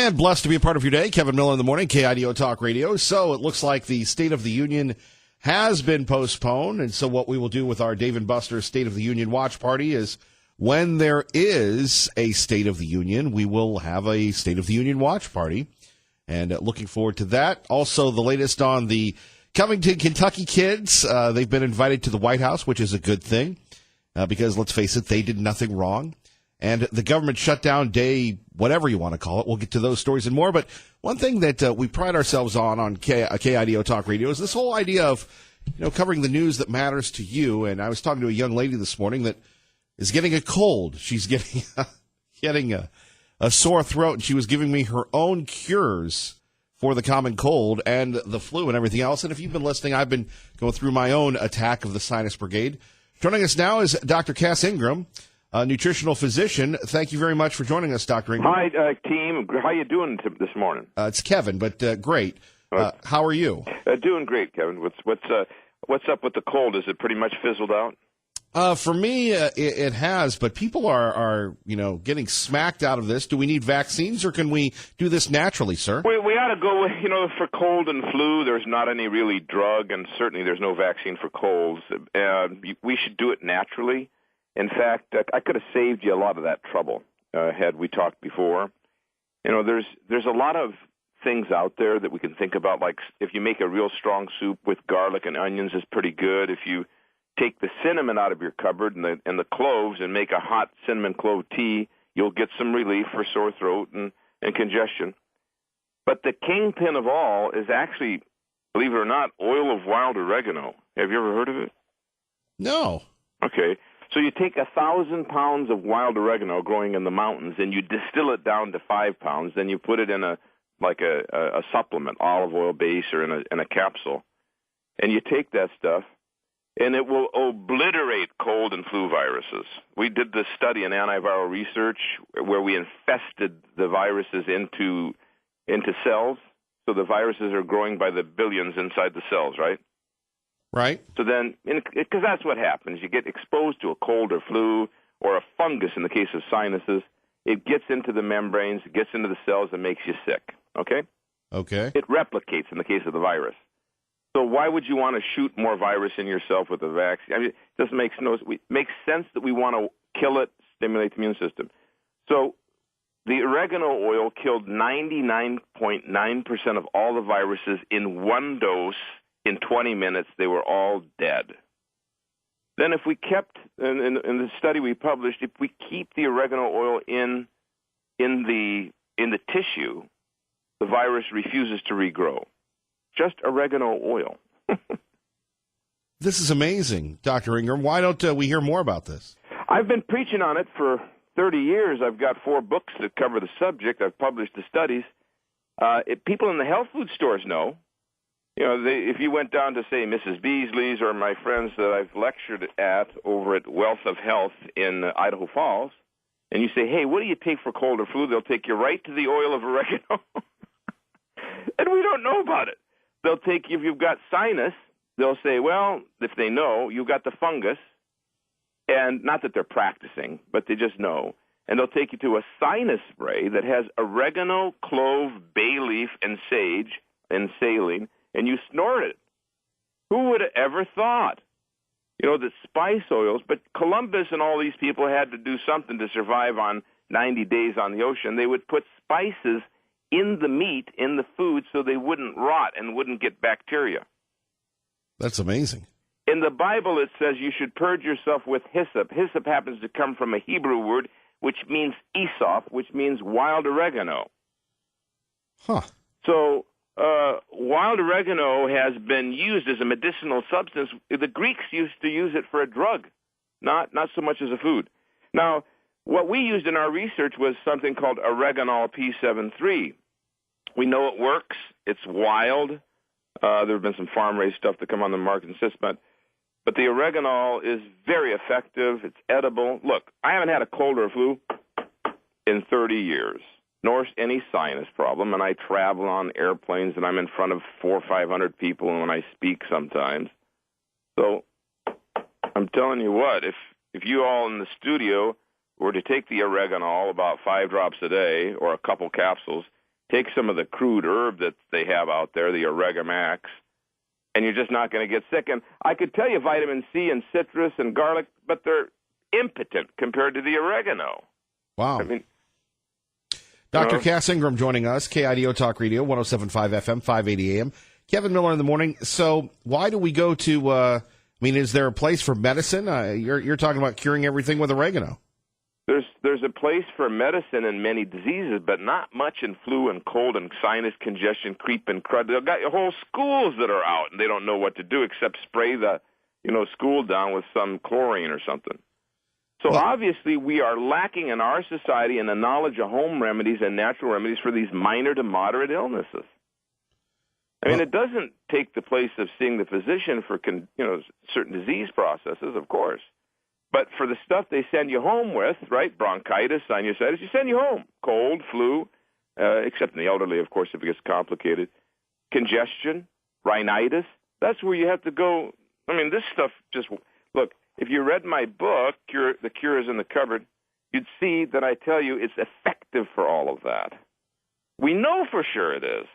And blessed to be a part of your day. Kevin Miller in the morning, KIDO Talk Radio. So it looks like the State of the Union has been postponed. And so what we will do with our Dave & Buster's State of the Union watch party is when there is a State of the Union, we will have a State of the Union watch party. And looking forward to that. Also, the latest on the Covington, Kentucky kids. They've been invited to the White House, which is a good thing because, let's face it, they did nothing wrong. And the government shutdown day, whatever you want to call it, we'll get to those stories and more. But one thing that we pride ourselves on KIDO Talk Radio is this whole idea of, covering the news that matters to you. And I was talking to a young lady this morning that is getting a cold. She's getting a sore throat, and she was giving me her own cures for the common cold and the flu and everything else. And if you've been listening, I've been going through my own attack of the sinus brigade. Joining us now is Dr. Cass Ingram, a nutritional physician. Thank you very much for joining us, Dr. Ingram. Hi, team. How you doing this morning? It's Kevin, but great. How are you? Doing great, Kevin. What's up with the cold? Is it pretty much fizzled out? For me, it has, but people are getting smacked out of this. Do we need vaccines, or can we do this naturally, sir? We ought to go with, for cold and flu, there's not any really drug, and certainly there's no vaccine for colds. We should do it naturally. In fact, I could have saved you a lot of that trouble had we talked before. There's a lot of things out there that we can think about, like if you make a real strong soup with garlic and onions is pretty good. If you take the cinnamon out of your cupboard and the cloves and make a hot cinnamon clove tea, you'll get some relief for sore throat and congestion. But the kingpin of all is actually, believe it or not, oil of wild oregano. Have you ever heard of it? No. Okay. So you take 1,000 pounds of wild oregano growing in the mountains, and you distill it down to 5 pounds. Then you put it in a supplement, olive oil base, or in a capsule, and you take that stuff, and it will obliterate cold and flu viruses. We did this study in antiviral research where we infested the viruses into cells, so the viruses are growing by the billions inside the cells, right? Right. So then, because that's what happens. You get exposed to a cold or flu or a fungus in the case of sinuses. It gets into the membranes, it gets into the cells, and makes you sick, okay? Okay. It replicates in the case of the virus. So why would you want to shoot more virus in yourself with a vaccine? I mean, it just makes makes sense that we want to kill it, stimulate the immune system. So the oregano oil killed 99.9% of all the viruses in one dose. In 20 minutes, they were all dead. Then if we kept, in the study we published, if we keep the oregano oil in the tissue, the virus refuses to regrow. Just oregano oil. This is amazing, Dr. Ingram. Why don't we hear more about this? I've been preaching on it for 30 years. I've got 4 books that cover the subject. I've published the studies. People in the health food stores know. If you went down to, say, Mrs. Beasley's or my friends that I've lectured at over at Wealth of Health in Idaho Falls, and you say, hey, what do you take for cold or flu? They'll take you right to the oil of oregano. And we don't know about it. They'll take you, if you've got sinus, they'll say, well, if they know, you've got the fungus, and not that they're practicing, but they just know. And they'll take you to a sinus spray that has oregano, clove, bay leaf, and sage and saline, and you snort it. Who would have ever thought? That spice oils, but Columbus and all these people had to do something to survive on 90 days on the ocean. They would put spices in the meat, in the food, so they wouldn't rot and wouldn't get bacteria. That's amazing. In the Bible, it says you should purge yourself with hyssop. Hyssop happens to come from a Hebrew word, which means Aesop, which means wild oregano. Huh. So wild oregano has been used as a medicinal substance. The Greeks used to use it for a drug, not so much as a food. Now, what we used in our research was something called Oreganol P73. We know it works. It's wild. There have been some farm-raised stuff to come on the market since, but the oreganol is very effective. It's edible. Look, I haven't had a cold or a flu in 30 years, nor any sinus problem, and I travel on airplanes, and I'm in front of 400 or 500 people when I speak sometimes. So I'm telling you what, if you all in the studio were to take the oreganol, about 5 drops a day, or a couple capsules, take some of the crude herb that they have out there, the Oregamax, and you're just not going to get sick. And I could tell you vitamin C and citrus and garlic, but they're impotent compared to the oregano. Wow. I mean, Dr. Cass Ingram joining us, KIDO Talk Radio, 107.5 FM, 580 AM. Kevin Miller in the morning. So why do we go to, is there a place for medicine? You're talking about curing everything with oregano. There's a place for medicine in many diseases, but not much in flu and cold and sinus congestion, creep and crud. They've got whole schools that are out, and they don't know what to do except spray the school down with some chlorine or something. So obviously we are lacking in our society in the knowledge of home remedies and natural remedies for these minor to moderate illnesses. I mean, it doesn't take the place of seeing the physician for certain disease processes, of course. But for the stuff they send you home with, right, bronchitis, sinusitis, you send you home. Cold, flu, except in the elderly, of course, if it gets complicated. Congestion, rhinitis, that's where you have to go. I mean, this stuff just, look, if you read my book, The Cure is in the Cupboard, you'd see that I tell you it's effective for all of that. We know for sure it is.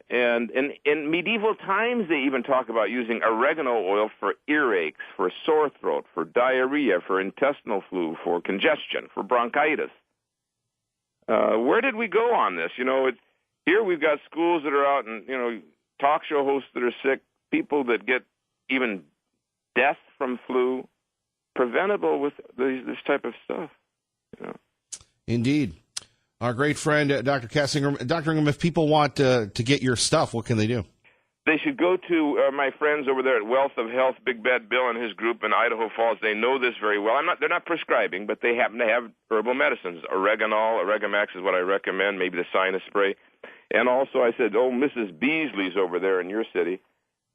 And in medieval times, they even talk about using oregano oil for earaches, for sore throat, for diarrhea, for intestinal flu, for congestion, for bronchitis. Where did we go on this? Here we've got schools that are out and, talk show hosts that are sick, people that get even death from flu, preventable with this type of stuff. Indeed. Our great friend, Dr. Cass Ingram. Dr. Ingram, if people want to get your stuff, what can they do? They should go to my friends over there at Wealth of Health, Big Bad Bill and his group in Idaho Falls. They know this very well. They're not prescribing, but they happen to have herbal medicines. Oreganol, Oregamax is what I recommend, maybe the sinus spray. And also I said, Mrs. Beasley's over there in your city.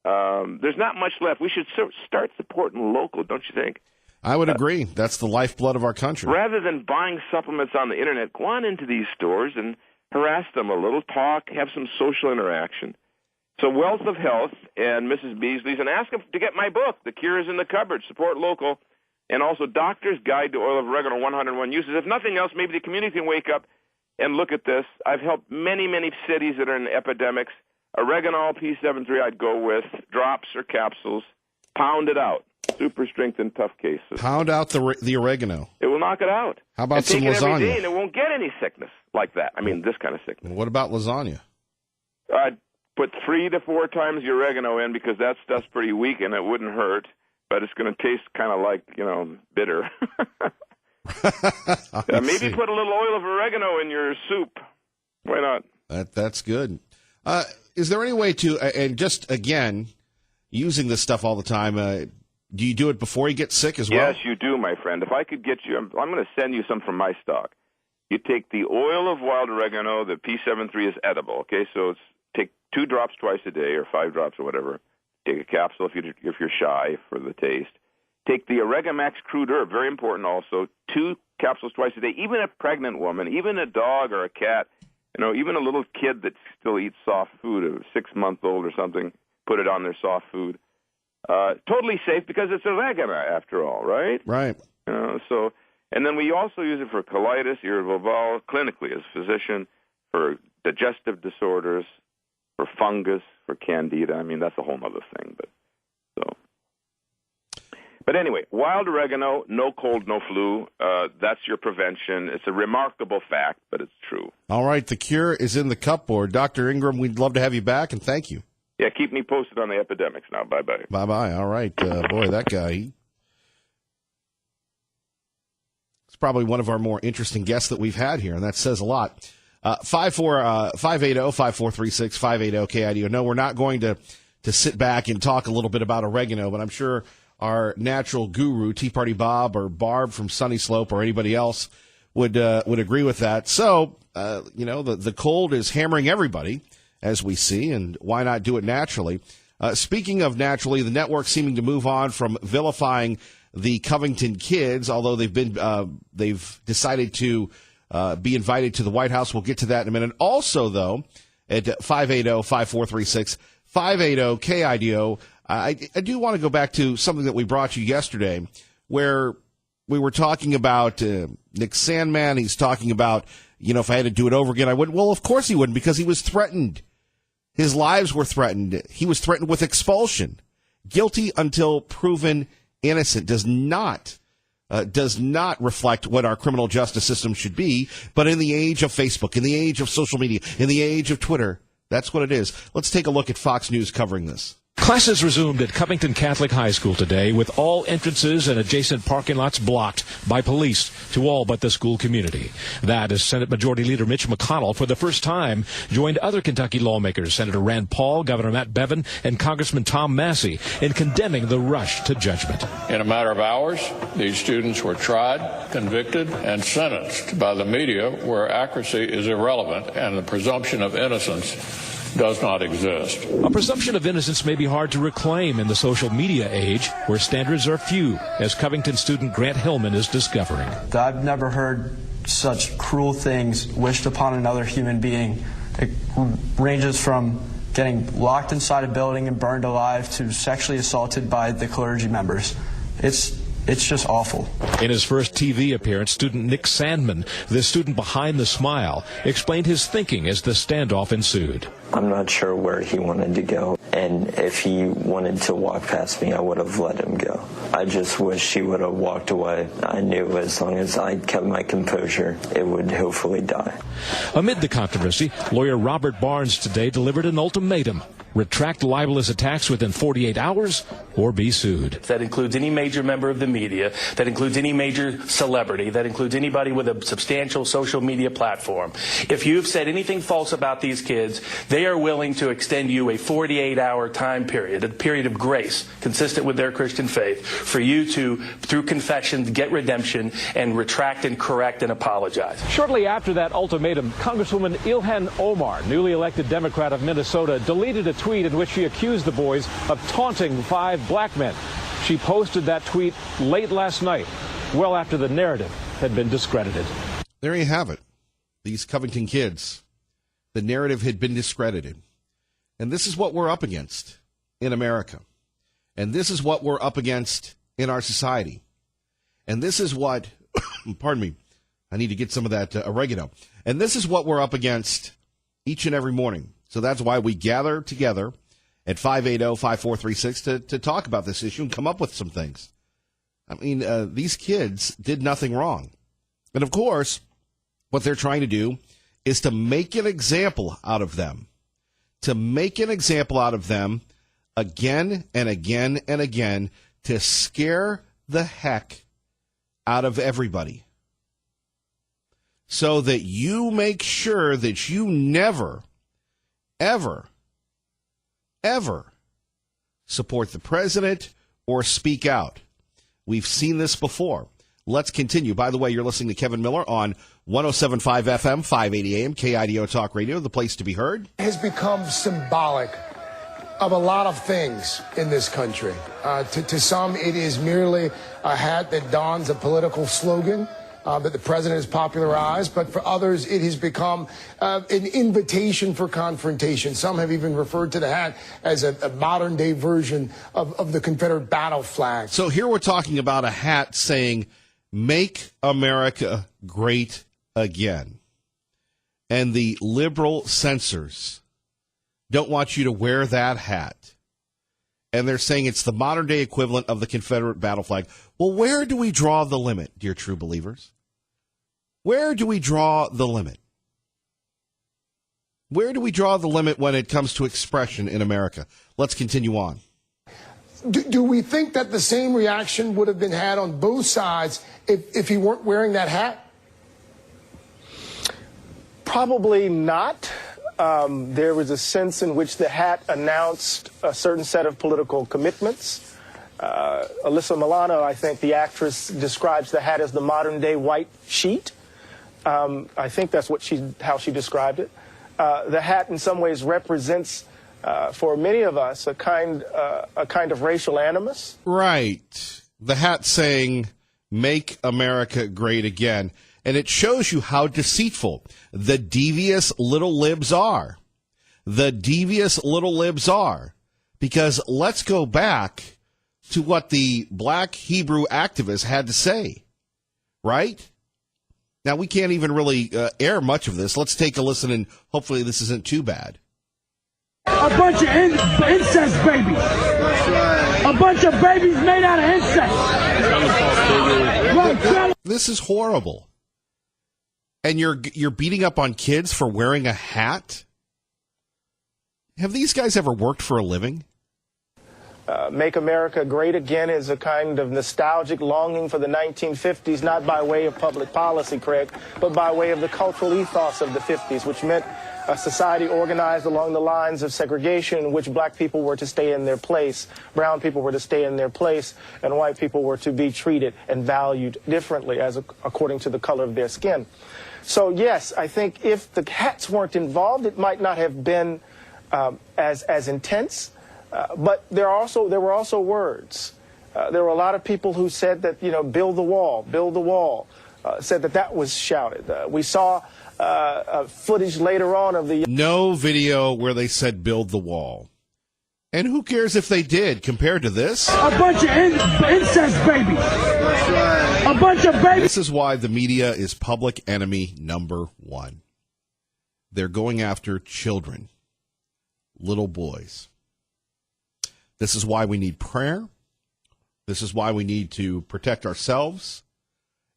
There's not much left. We should start supporting local, don't you think? I would agree. That's the lifeblood of our country. Rather than buying supplements on the Internet, go on into these stores and harass them a little, talk, have some social interaction. So Wealth of Health and Mrs. Beasley's, and ask them to get my book, The Cure is in the Cupboard, support local, and also Doctor's Guide to Oil of Oregano, 101 Uses. If nothing else, maybe the community can wake up and look at this. I've helped many, many cities that are in epidemics. Oregano, P73 I'd go with, drops or capsules, pound it out. Super strength in tough cases. Pound out the oregano. It will knock it out. How about some take it lasagna? Every day and it won't get any sickness like that. This kind of sickness. What about lasagna? I'd put 3 to 4 times the oregano in because that stuff's pretty weak and it wouldn't hurt, but it's going to taste kind of like, bitter. Maybe put a little oil of oregano in your soup. Why not? That's good. Is there any way to, and just again, using this stuff all the time, do you do it before you get sick as well? Yes, you do, my friend. If I could get you, I'm going to send you some from my stock. You take the oil of wild oregano, the P73 is edible, okay? So take 2 drops twice a day or 5 drops or whatever. Take a capsule if you're shy for the taste. Take the Oregamax crude herb, very important also, 2 capsules twice a day. Even a pregnant woman, even a dog or a cat, even a little kid that still eats soft food, a 6-month-old or something, put it on their soft food. Totally safe because it's oregano after all, right? Right. And then we also use it for colitis, irritable bowel, clinically as a physician, for digestive disorders, for fungus, for candida. That's a whole other thing. But anyway, wild oregano, no cold, no flu. That's your prevention. It's a remarkable fact, but it's true. All right, the cure is in the cupboard. Dr. Ingram, we'd love to have you back, and thank you. Yeah, keep me posted on the epidemics now. Bye-bye. Bye-bye. All right. Boy, that guy, it's probably one of our more interesting guests that we've had here, and that says a lot. 580-5436, 580-KIDO. No, we're not going to sit back and talk a little bit about oregano, but I'm sure our natural guru, Tea Party Bob or Barb from Sunny Slope or anybody else would agree with that. So, the cold is hammering everybody, as we see, and why not do it naturally? Speaking of naturally, the network seeming to move on from vilifying the Covington kids, although they've decided to be invited to the White House. We'll get to that in a minute. Also, though, at 580-5436, 580-KIDO, I do want to go back to something that we brought you yesterday, where we were talking about Nick Sandmann. He's talking about, if I had to do it over again, I wouldn't. Well, of course he wouldn't, because he was threatened. His lives were threatened. He was threatened with expulsion. Guilty until proven innocent does not reflect what our criminal justice system should be. But in the age of Facebook, in the age of social media, in the age of Twitter, that's what it is. Let's take a look at Fox News covering this. Classes resumed at Covington Catholic High School today, with all entrances and adjacent parking lots blocked by police to all but the school community. That as Senate Majority Leader Mitch McConnell, for the first time, joined other Kentucky lawmakers, Senator Rand Paul, Governor Matt Bevin, and Congressman Tom Massey, in condemning the rush to judgment. In a matter of hours, these students were tried, convicted, and sentenced by the media, where accuracy is irrelevant and the presumption of innocence does not exist. A presumption of innocence may be hard to reclaim in the social media age, where standards are few, as Covington student Grant Hillman is discovering. I've never heard such cruel things wished upon another human being. It ranges from getting locked inside a building and burned alive to sexually assaulted by the clergy members. It's just awful. In his first TV appearance, student Nick Sandman, the student behind the smile, explained his thinking as the standoff ensued. I'm not sure where he wanted to go, and if he wanted to walk past me, I would have let him go. I just wish he would have walked away. I knew as long as I kept my composure, it would hopefully die. Amid the controversy, lawyer Robert Barnes today delivered an ultimatum: retract libelous attacks within 48 hours or be sued. That includes any major member of the media, that includes any major celebrity, that includes anybody with a substantial social media platform. If you've said anything false about these kids, they are willing to extend you a 48-hour time period, a period of grace consistent with their Christian faith, for you to, through confession, get redemption and retract and correct and apologize. Shortly after that ultimatum, Congresswoman Ilhan Omar, newly elected Democrat of Minnesota, deleted a tweet in which she accused the boys of taunting 5 black men. She posted that tweet late last night, well after the narrative had been discredited. There you have it. These Covington kids. The narrative had been discredited. And this is what we're up against in America. And this is what we're up against in our society. And this is what, pardon me, I need to get some of that oregano. And this is what we're up against each and every morning. So that's why we gather together at 580-5436 to talk about this issue and come up with some things. I mean, these kids did nothing wrong. And, of course, what they're trying to do is to make an example out of them. To make an example out of them again and again and again, to scare the heck out of everybody. So that you make sure that you never, ever, ever support the president or speak out. We've seen this before. Let's continue. By the way, you're listening to Kevin Miller on 107.5 FM, 580 AM, KIDO Talk Radio, the place to be heard. Has become symbolic of a lot of things in this country. To some, it is merely a hat that dons a political slogan that the president has popularized, but for others, it has become an invitation for confrontation. Some have even referred to the hat as a modern-day version of the Confederate battle flag. So here we're talking about a hat saying, "Make America Great Again." And the liberal censors don't want you to wear that hat. And they're saying it's the modern-day equivalent of the Confederate battle flag. Well, where do we draw the limit, dear true believers? Where do we draw the limit? Where do we draw the limit when it comes to expression in America? Let's continue on. Do we think that the same reaction would have been had on both sides if he weren't wearing that hat? Probably not. There was a sense in which the hat announced a certain set of political commitments. Alyssa Milano, I think the actress, describes the hat as the modern-day white sheet. I think that's how she described it. The hat in some ways represents, for many of us, a kind of racial animus. Right. The hat saying, "Make America Great Again." And it shows you how deceitful the devious little libs are. The devious little libs are. Because let's go back to what the black Hebrew activists had to say. Right? Now, we can't even really air much of this. Let's take a listen, and hopefully this isn't too bad. A bunch of incest babies. A bunch of babies made out of incest. This is horrible. And you're beating up on kids for wearing a hat? Have these guys ever worked for a living? Make America Great Again is a kind of nostalgic longing for the 1950s, not by way of public policy, Craig, but by way of the cultural ethos of the 50s, which meant a society organized along the lines of segregation in which black people were to stay in their place, brown people were to stay in their place, and white people were to be treated and valued differently according to the color of their skin. So, yes, I think if the hats weren't involved, it might not have been as intense. But there were also words. There were a lot of people who said that, build the wall, said that was shouted. We saw footage later on of the... No video where they said build the wall. And who cares if they did compared to this? A bunch of incest babies. A bunch of babies. This is why the media is public enemy number one. They're going after children, little boys. This is why we need prayer. This is why we need to protect ourselves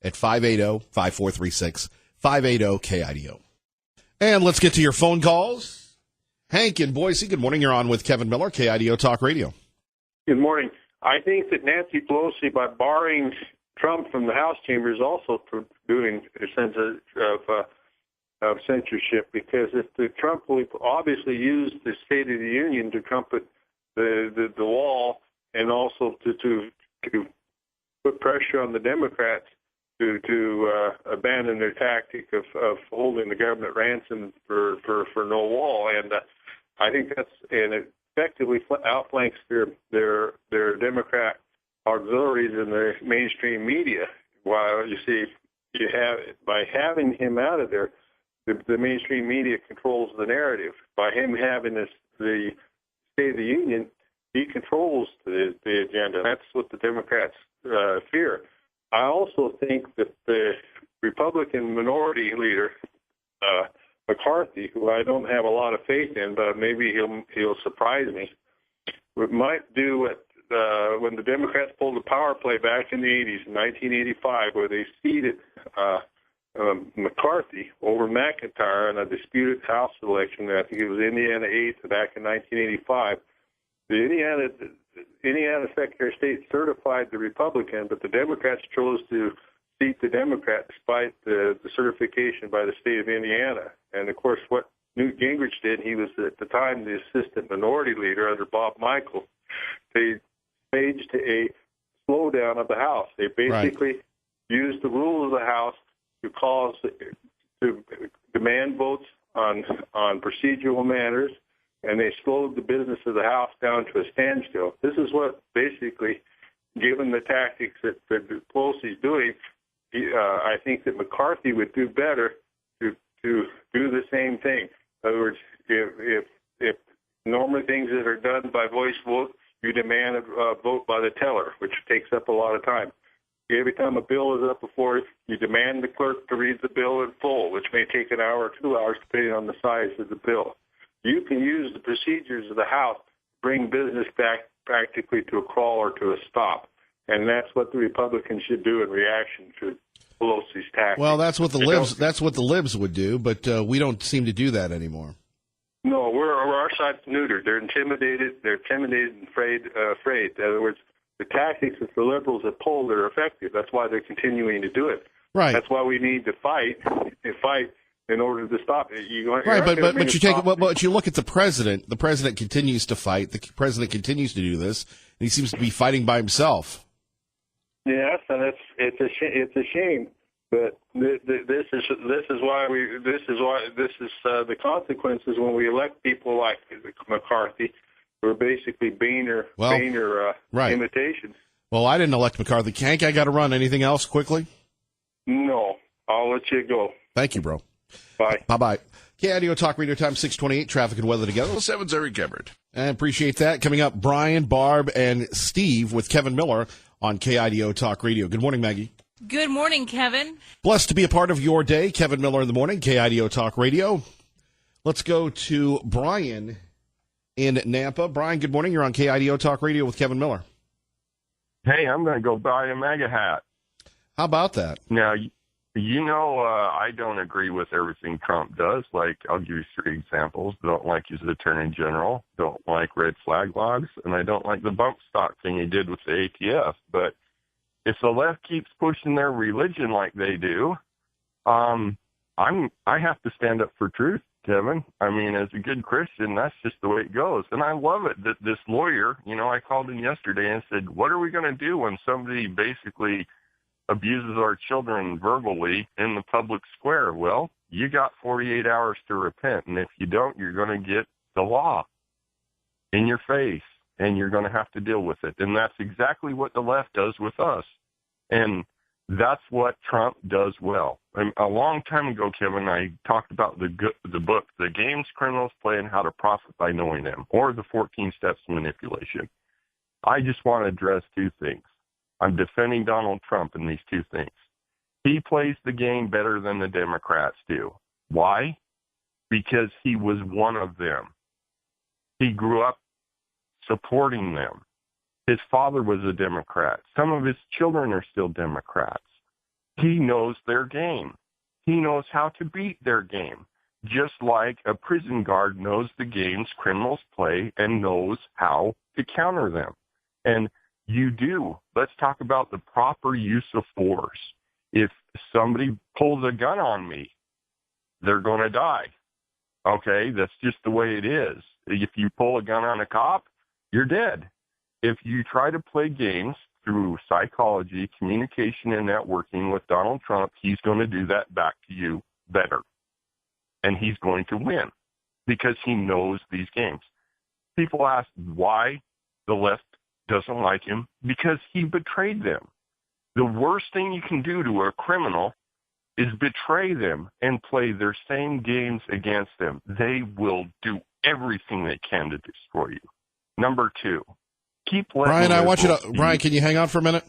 at 580-5436, 580-KIDO. And let's get to your phone calls. Hank in Boise, good morning. You're on with Kevin Miller, KIDO Talk Radio. Good morning. I think that Nancy Pelosi, by barring Trump from the House chamber, is also doing a sense of censorship, because if the Trump will obviously use the State of the Union to trumpet the wall, and also to put pressure on the Democrats to abandon their tactic of holding the government ransom for no wall. And I think it effectively outflanks their Democrat auxiliaries in the mainstream media. While you see, by having him out of there, the mainstream media controls the narrative. By him having the State of the Union, he controls the agenda. That's what the Democrats fear. I also think that the Republican minority leader, McCarthy, who I don't have a lot of faith in, but maybe he'll surprise me, might do what when the Democrats pulled the power play back in the 80s, in 1985, where they seated McCarthy over McIntyre in a disputed House election. I think it was Indiana 8th back in 1985. The Indiana Secretary of State certified the Republican, but the Democrats chose to seat the Democrat despite the certification by the state of Indiana. And, of course, what Newt Gingrich did, he was at the time the assistant minority leader under Bob Michel. They staged a slowdown of the House. They basically used the rules of the House to demand votes on procedural matters, and they slowed the business of the House down to a standstill. This is what basically, given the tactics that Pelosi's doing, I think that McCarthy would do better to do the same thing. In other words, if normally things that are done by voice vote, you demand a vote by the teller, which takes up a lot of time. Every time a bill is up before you demand the clerk to read the bill in full, which may take an hour or 2 hours depending on the size of the bill. You can use the procedures of the House to bring business back practically to a crawl or to a stop. And that's what the Republicans should do in reaction to Pelosi's tactics. Well, that's what the libs would do, but we don't seem to do that anymore. No, our side's neutered. They're intimidated. They're intimidated and afraid. In other words, the tactics that the liberals have pulled are effective. That's why they're continuing to do it. Right. That's why we need to fight in order to stop it. But you look at the president. The president continues to fight. The president continues to do this, and he seems to be fighting by himself. Yes, and it's a shame. But this is the consequences when we elect people like McCarthy, who are basically Boehner imitations. Well, I didn't elect McCarthy. Hank, I got to run. Anything else quickly? No, I'll let you go. Thank you, bro. Bye. Bye-bye. KIDO Talk Radio Time 628, traffic and weather together. 7's Eric Everett. I appreciate that. Coming up, Brian, Barb, and Steve with Kevin Miller on KIDO Talk Radio. Good morning, Maggie. Good morning, Kevin. Blessed to be a part of your day. Kevin Miller in the morning, KIDO Talk Radio. Let's go to Brian in Nampa. Brian, good morning. You're on KIDO Talk Radio with Kevin Miller. Hey, I'm going to go buy a MAGA hat. How about that? Now, I don't agree with everything Trump does. Like, I'll give you 3 examples. Don't like his attorney general, don't like red flag laws, and I don't like the bump stock thing he did with the ATF. But if the left keeps pushing their religion like they do, I have to stand up for truth, Kevin. I mean, as a good Christian, that's just the way it goes. And I love it that this lawyer, I called him yesterday and said, what are we going to do when somebody basically abuses our children verbally in the public square? Well, you got 48 hours to repent, and if you don't, you're going to get the law in your face, and you're going to have to deal with it. And that's exactly what the left does with us. And that's what Trump does well. A long time ago, Kevin, I talked about the book, The Games Criminals Play and How to Profit by Knowing Them, or the 14 Steps to Manipulation. I just want to address 2 things. I'm defending Donald Trump in these 2 things. He plays the game better than the Democrats do. Why? Because he was one of them. He grew up supporting them. His father was a Democrat. Some of his children are still Democrats. He knows their game. He knows how to beat their game, just like a prison guard knows the games criminals play and knows how to counter them. And you do. Let's talk about the proper use of force. If somebody pulls a gun on me, they're going to die. Okay, that's just the way it is. If you pull a gun on a cop, you're dead. If you try to play games through psychology, communication, and networking with Donald Trump, he's going to do that back to you better. And he's going to win because he knows these games. People ask why the left doesn't like him. Because he betrayed them. The worst thing you can do to a criminal is betray them and play their same games against them. They will do everything they can to destroy you. Number 2. Brian, can you hang on for a minute?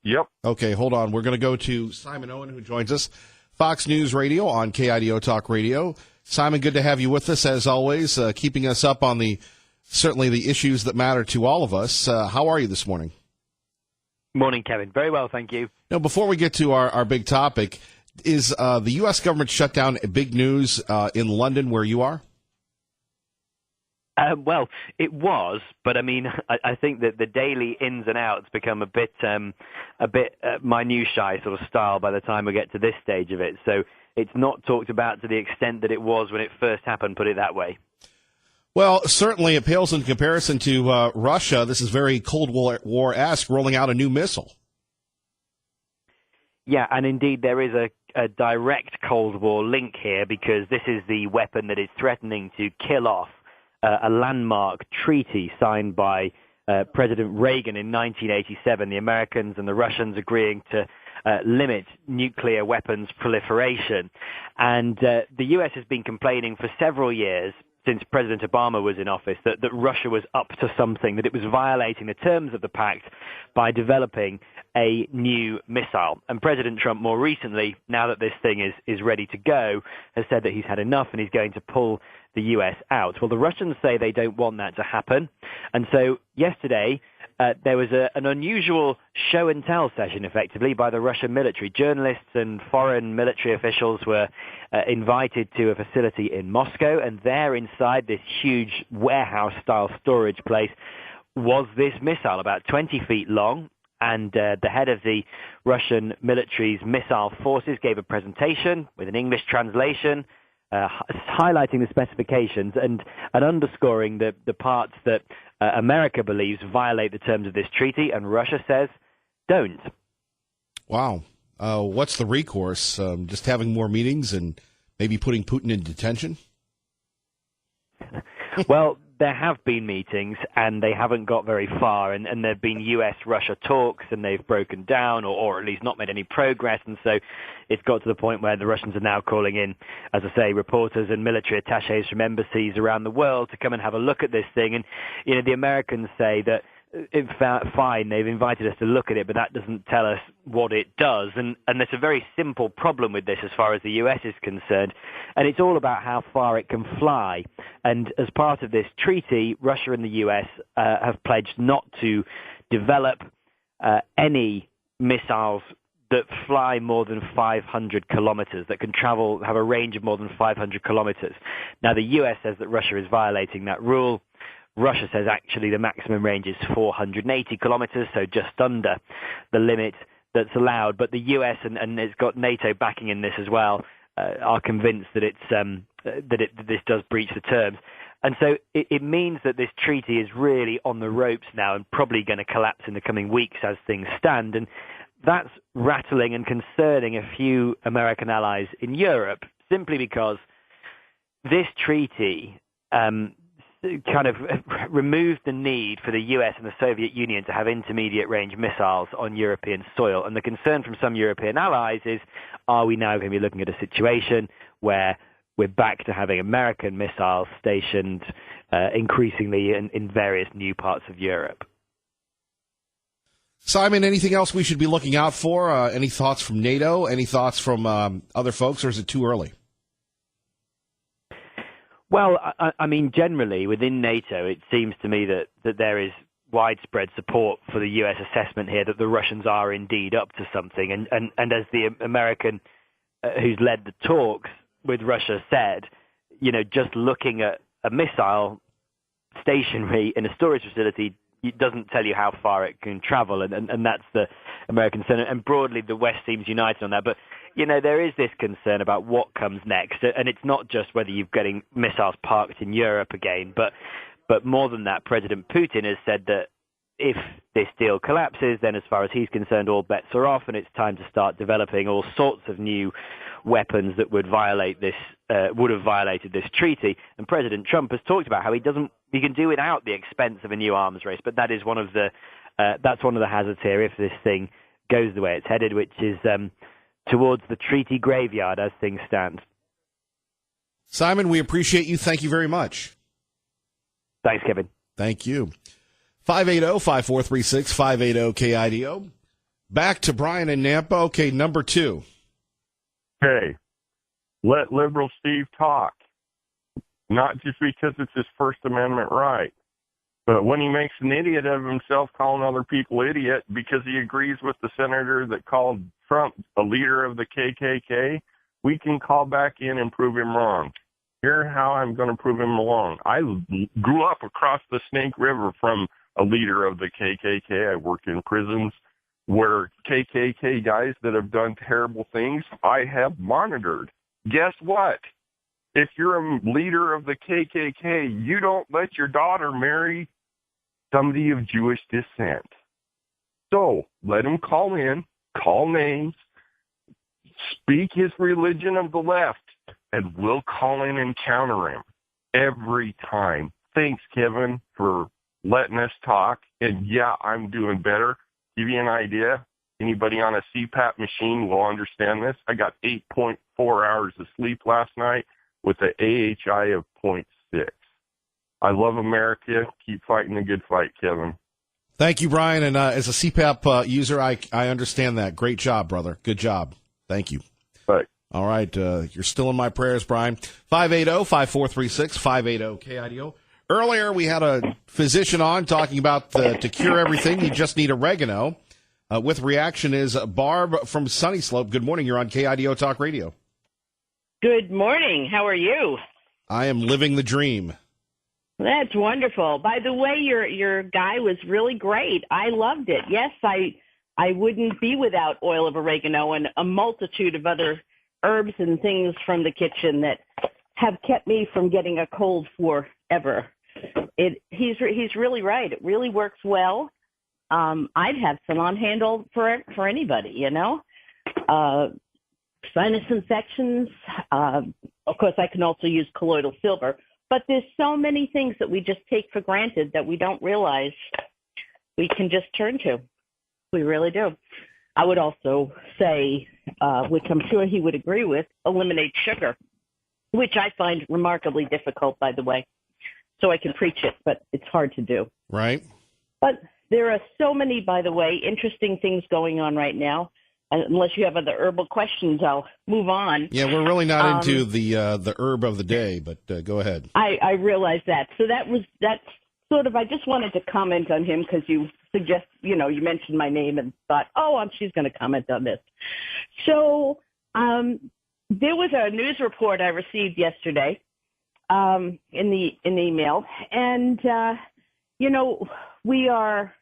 Yep. Okay, hold on. We're going to go to Simon Owen, who joins us, Fox News Radio on KIDO Talk Radio. Simon, good to have you with us, as always, keeping us up on certainly the issues that matter to all of us. How are you this morning? Morning, Kevin. Very well, thank you. Now, before we get to our big topic, is the U.S. government shutdown big news in London where you are? Well, it was, but I mean, I think that the daily ins and outs become a bit minutiae sort of style by the time we get to this stage of it. So it's not talked about to the extent that it was when it first happened, put it that way. Well, certainly it pales in comparison to Russia. This is very Cold War-esque, rolling out a new missile. Yeah, and indeed there is a direct Cold War link here, because this is the weapon that is threatening to kill off a landmark treaty signed by President Reagan in 1987, the Americans and the Russians agreeing to limit nuclear weapons proliferation. And the U.S. has been complaining for several years, since President Obama was in office, that Russia was up to something, that it was violating the terms of the pact by developing a new missile. And President Trump, more recently, now that this thing is ready to go, has said that he's had enough and he's going to pull the U.S. out. Well, the Russians say they don't want that to happen. And so yesterday, there was an unusual show-and-tell session, effectively, by the Russian military. Journalists and foreign military officials were invited to a facility in Moscow, and there inside this huge warehouse-style storage place was this missile, about 20 feet long. And the head of the Russian military's missile forces gave a presentation with an English translation, highlighting the specifications and underscoring the parts that America believes violate the terms of this treaty, and Russia says don't. Wow. What's the recourse? Just having more meetings and maybe putting Putin in detention? Well, there have been meetings, and they haven't got very far, and there have been U.S.-Russia talks, and they've broken down, or at least not made any progress, and so it's got to the point where the Russians are now calling in, as I say, reporters and military attaches from embassies around the world to come and have a look at this thing. And, the Americans say that fine. They've invited us to look at it, but that doesn't tell us what it does. And there's a very simple problem with this as far as the U.S. is concerned, and it's all about how far it can fly. And as part of this treaty, Russia and the U.S. Have pledged not to develop any missiles that fly more than 500 kilometers, that can travel, have a range of more than 500 kilometers. Now, the U.S. says that Russia is violating that rule. Russia says actually the maximum range is 480 kilometers, so just under the limit that's allowed. But the U.S., and it's got NATO backing in this as well, are convinced that this does breach the terms. And so it means that this treaty is really on the ropes now and probably going to collapse in the coming weeks as things stand. And that's rattling and concerning a few American allies in Europe, simply because this treaty kind of removed the need for the US and the Soviet Union to have intermediate range missiles on European soil. And the concern from some European allies is, are we now going to be looking at a situation where we're back to having American missiles stationed increasingly in various new parts of Europe? Simon, anything else we should be looking out for? Any thoughts from NATO? Any thoughts from other folks, or is it too early? Well, I mean, generally within NATO, it seems to me that there is widespread support for the U.S. assessment here that the Russians are indeed up to something. And as the American who's led the talks with Russia said, just looking at a missile stationary in a storage facility, it doesn't tell you how far it can travel, and that's the American Senate. And broadly, the West seems united on that. But, there is this concern about what comes next. And it's not just whether you're getting missiles parked in Europe again, but more than that, President Putin has said that if this deal collapses, then as far as he's concerned, all bets are off, and it's time to start developing all sorts of new weapons that would have violated this treaty. And President Trump has talked about how he can do without the expense of a new arms race, but that is that's one of the hazards here if this thing goes the way it's headed, which is towards the treaty graveyard as things stand. Simon, we appreciate you. Thank you very much. Thanks, Kevin. Thank you. 580-5436, 580-KIDO. Back to Brian and Nampa. Okay, number 2. Hey, let liberal Steve talk. Not just because it's his First Amendment right, but when he makes an idiot of himself calling other people idiot because he agrees with the senator that called Trump a leader of the KKK, we can call back in and prove him wrong. Here's how I'm going to prove him wrong. I grew up across the Snake River from a leader of the KKK. I worked in prisons where KKK guys that have done terrible things, I have monitored. Guess what? If you're a leader of the KKK, you don't let your daughter marry somebody of Jewish descent. So let him call in, call names, speak his religion of the left, and we'll call in and counter him every time. Thanks, Kevin, for letting us talk. And yeah, I'm doing better. Give you an idea, anybody on a CPAP machine will understand this. I got 8.4 hours of sleep last night with an AHI of 0.6. I love America. Keep fighting the good fight, Kevin. Thank you, Brian. And as a CPAP user, I understand that. Great job, brother. Good job. Thank you. Bye. All right. You're still in my prayers, Brian. 580-5436, 580-KIDO. Earlier, we had a physician on talking about to cure everything, you just need oregano. With reaction is Barb from Sunny Slope. Good morning. You're on KIDO Talk Radio. Good morning. How are you? I am living the dream. That's wonderful. By the way, your guy was really great. I loved it. Yes, I wouldn't be without oil of oregano and a multitude of other herbs and things from the kitchen that have kept me from getting a cold forever. He's really right. It really works well. I'd have some on hand for anybody, Sinus infections. Of course, I can also use colloidal silver. But there's so many things that we just take for granted that we don't realize we can just turn to. We really do. I would also say, which I'm sure he would agree with, eliminate sugar, which I find remarkably difficult, by the way. So I can preach it, but it's hard to do. Right. But There are so many, by the way, interesting things going on right now. Unless you have other herbal questions, I'll move on. Yeah, we're really not into the herb of the day, but go ahead. I realize that. So that's sort of, I just wanted to comment on him because you you mentioned my name and thought, she's going to comment on this. So there was a news report I received yesterday in the email, and we are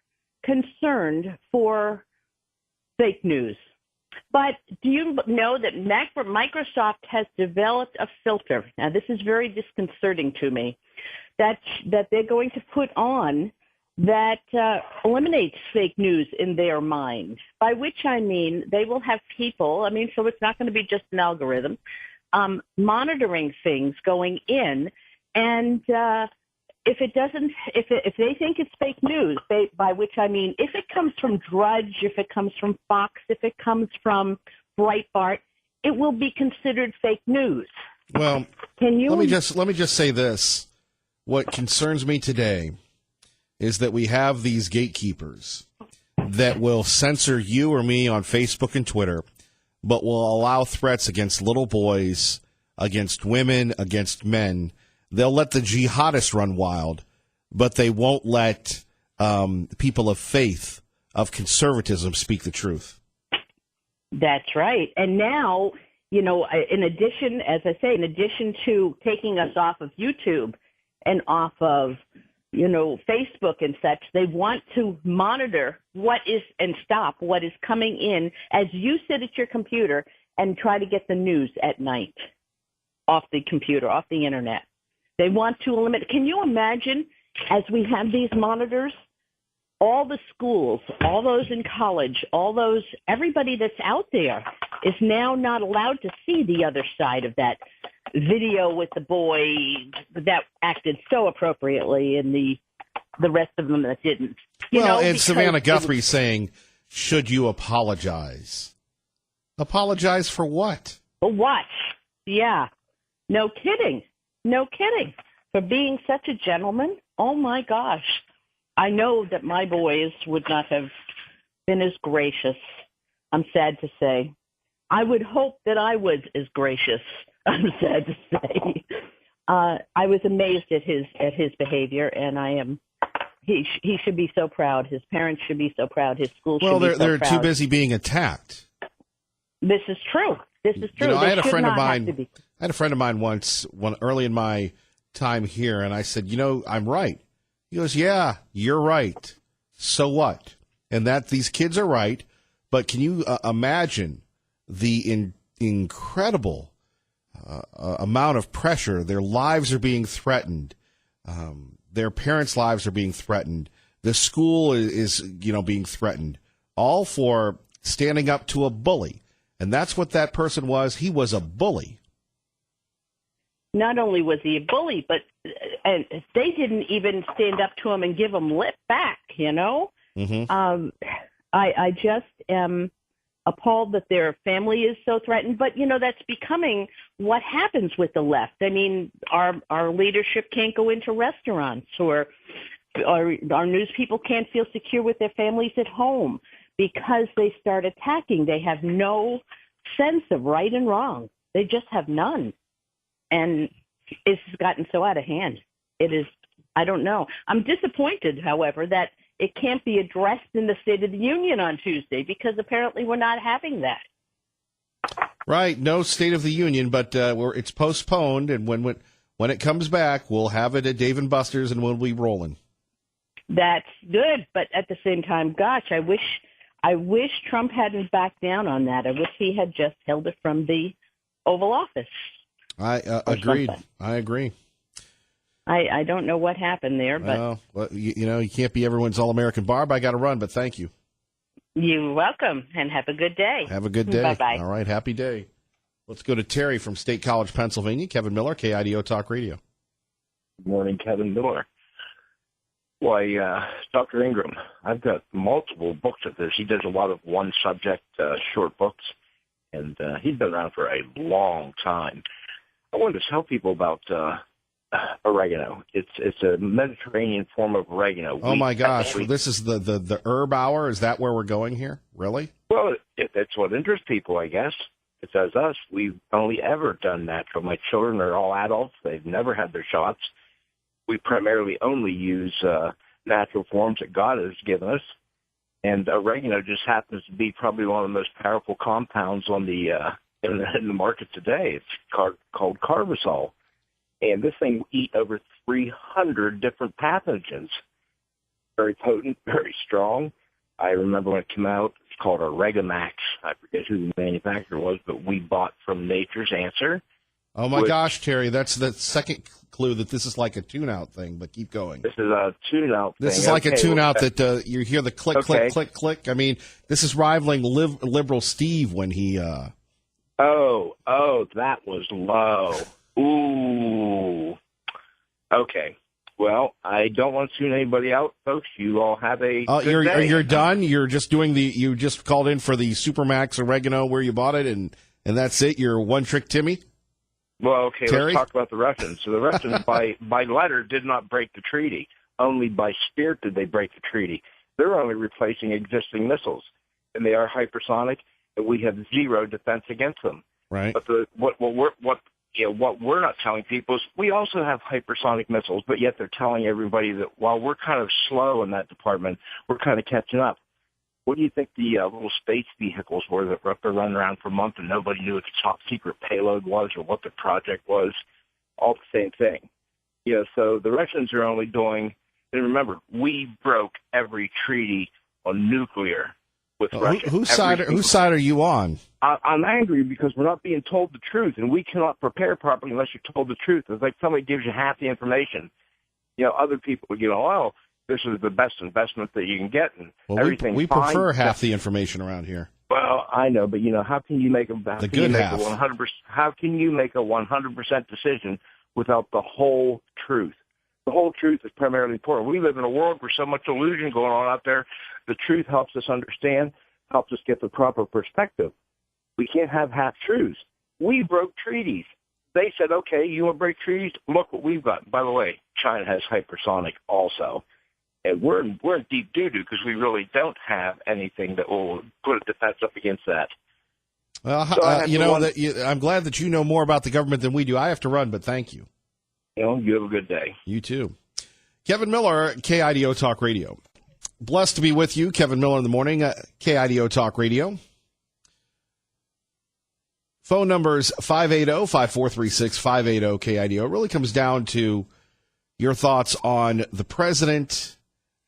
concerned for fake news. But do you know that Microsoft has developed a filter? Now, this is very disconcerting to me, that they're going to put on that eliminates fake news in their mind, by which I mean they will have people, so it's not going to be just an algorithm, monitoring things going in, and if they think it's fake news, by which I mean if it comes from Drudge, if it comes from Fox, if it comes from Breitbart, it will be considered fake news. Well, let me just say this. What concerns me today is that we have these gatekeepers that will censor you or me on Facebook and Twitter, but will allow threats against little boys, against women, against men. They'll let the jihadists run wild, but they won't let people of faith, of conservatism, speak the truth. That's right. And now, in addition to taking us off of YouTube and off of, Facebook and such, they want to monitor and stop what is coming in as you sit at your computer and try to get the news at night off the computer, off the internet. They want to eliminate. Can you imagine, as we have these monitors, all the schools, all those in college, everybody that's out there is now not allowed to see the other side of that video with the boy that acted so appropriately and the rest of them that didn't. And Savannah Guthrie saying, should you apologize? Apologize for what? For what? Yeah. No kidding. No kidding. For being such a gentleman? Oh, my gosh. I know that my boys would not have been as gracious. I'm sad to say. I would hope that I was as gracious. I'm sad to say. I was amazed at his behavior, and I am. He should be so proud. His parents should be so proud. His school should be so proud. Well, they're too busy being attacked. This is true. This is true. I had a friend of mine once, early in my time here, and I said, I'm right. He goes, yeah, you're right. So what? And that these kids are right, but can you imagine the incredible amount of pressure? Their lives are being threatened. Their parents' lives are being threatened. The school is being threatened, all for standing up to a bully. And that's what that person was. He was a bully. Not only was he a bully, but and they didn't even stand up to him and give him lip back, Mm-hmm. I just am appalled that their family is so threatened. But, that's becoming what happens with the left. I mean, our leadership can't go into restaurants, or our news people can't feel secure with their families at home because they start attacking. They have no sense of right and wrong. They just have none. And it's gotten so out of hand. It is, I don't know. I'm disappointed, however, that it can't be addressed in the State of the Union on Tuesday, because apparently we're not having that. Right. No State of the Union, but it's postponed. And when it comes back, we'll have it at Dave & Buster's and we'll be rolling. That's good. But at the same time, gosh, I wish Trump hadn't backed down on that. I wish he had just held it from the Oval Office. I agreed. Something. I agree. I don't know what happened there, but well, you can't be everyone's all-American Barb. I got to run, but thank you. You're welcome, and have a good day. Have a good day. Bye-bye. All right, happy day. Let's go to Terry from State College, Pennsylvania. Kevin Miller, KIDO Talk Radio. Good morning, Kevin Miller. Why, Dr. Ingram, I've got multiple books of this. He does a lot of one-subject short books, and he's been around for a long time. I wanted to tell people about oregano. It's a Mediterranean form of oregano. Oh my gosh! This is the herb hour. Is that where we're going here? Really? Well, that's what interests people, I guess. It says us. We've only ever done natural. My children are all adults. They've never had their shots. We primarily only use natural forms that God has given us. And oregano just happens to be probably one of the most powerful compounds on the in the market today. It's called carbazole. And this thing will eat over 300 different pathogens. Very potent, very strong. I remember when it came out, it's called Oregamax. I forget who the manufacturer was, but we bought from Nature's Answer. Oh, my gosh, Terry, that's the second clue that this is like a tune-out thing, but keep going. This is a tune-out thing. This is like a tune-out that you hear the click, click, click, click. I mean, this is rivaling Liberal Steve when he... Oh, that was low. Ooh. Okay. Well, I don't want to tune anybody out, folks. You all have a good day. You're done? You're just doing you just called in for the Supermax oregano where you bought it, and that's it? You're one-trick Timmy? Well, okay, Terry? Let's talk about the Russians. So the Russians, by letter, did not break the treaty. Only by spirit did they break the treaty. They're only replacing existing missiles, and they are hypersonic, and we have zero defense against them. Right. But what we're not telling people is we also have hypersonic missiles, but yet they're telling everybody that while we're kind of slow in that department, we're kind of catching up. What do you think the little space vehicles were that were running around for a month and nobody knew what the top secret payload was or what the project was? All the same thing. So the Russians are only doing, and remember, we broke every treaty on nuclear with Russia. Whose side are you on? I'm angry because we're not being told the truth, and we cannot prepare properly unless you're told the truth. It's like somebody gives you half the information. Other people, this is the best investment that you can get, and everything's we fine. prefer half the information around here. Well, I know, but how can you make the good half? How can you make a 100% decision without the whole truth? The whole truth is primarily important. We live in a world where so much illusion going on out there. The truth helps us understand, helps us get the proper perspective. We can't have half-truths. We broke treaties. They said, okay, you want to break treaties? Look what we've got. By the way, China has hypersonic also. And we're in deep doo-doo because we really don't have anything that will put a defense up against that. Well, I'm glad that you know more about the government than we do. I have to run, but thank you. You have a good day. You too. Kevin Miller, KIDO Talk Radio. Blessed to be with you, Kevin Miller in the morning, KIDO Talk Radio. Phone numbers 580-5436, 580-KIDO. It really comes down to your thoughts on the president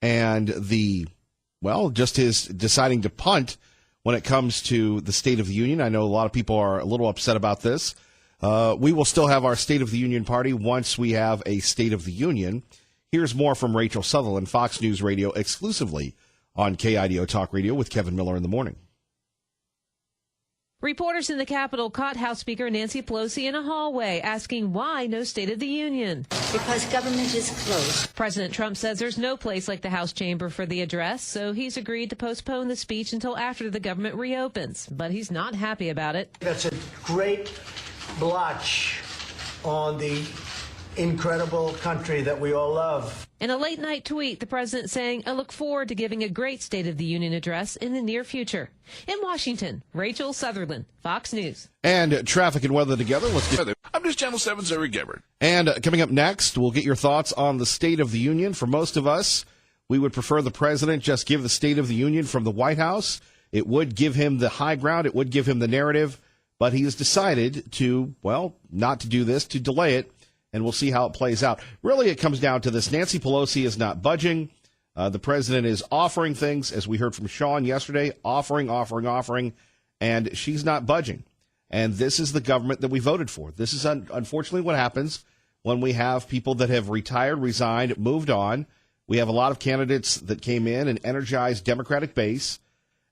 and just his deciding to punt when it comes to the State of the Union. I know a lot of people are a little upset about this. We will still have our State of the Union party once we have a State of the Union. Here's more from Rachel Sutherland, Fox News Radio, exclusively on KIDO Talk Radio with Kevin Miller in the morning. Reporters in the Capitol caught House Speaker Nancy Pelosi in a hallway asking why no State of the Union. Because government is closed. President Trump says there's no place like the House chamber for the address, so he's agreed to postpone the speech until after the government reopens. But he's not happy about it. That's a great blotch on the incredible country that we all love. In a late-night tweet, the president saying, I look forward to giving a great State of the Union address in the near future. In Washington, Rachel Sutherland, Fox News. And traffic and weather together. Let's get. I'm just Channel 7's Eric Gabbard. And coming up next, we'll get your thoughts on the State of the Union. For most of us, we would prefer the president just give the State of the Union from the White House. It would give him the high ground. It would give him the narrative. But he has decided to, not to do this, to delay it. And we'll see how it plays out. Really, it comes down to this. Nancy Pelosi is not budging. The president is offering things, as we heard from Sean yesterday, offering, and she's not budging. And this is the government that we voted for. This is unfortunately what happens when we have people that have retired, resigned, moved on. We have a lot of candidates that came in and energized Democratic base.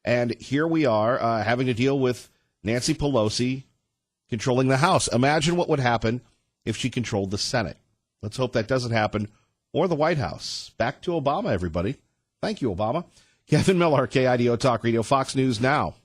And here we are having to deal with Nancy Pelosi controlling the House. Imagine what would happen if she controlled the Senate. Let's hope that doesn't happen, or the White House. Back to Obama, everybody. Thank you, Obama. Kevin Miller, KIDO Talk Radio, Fox News Now.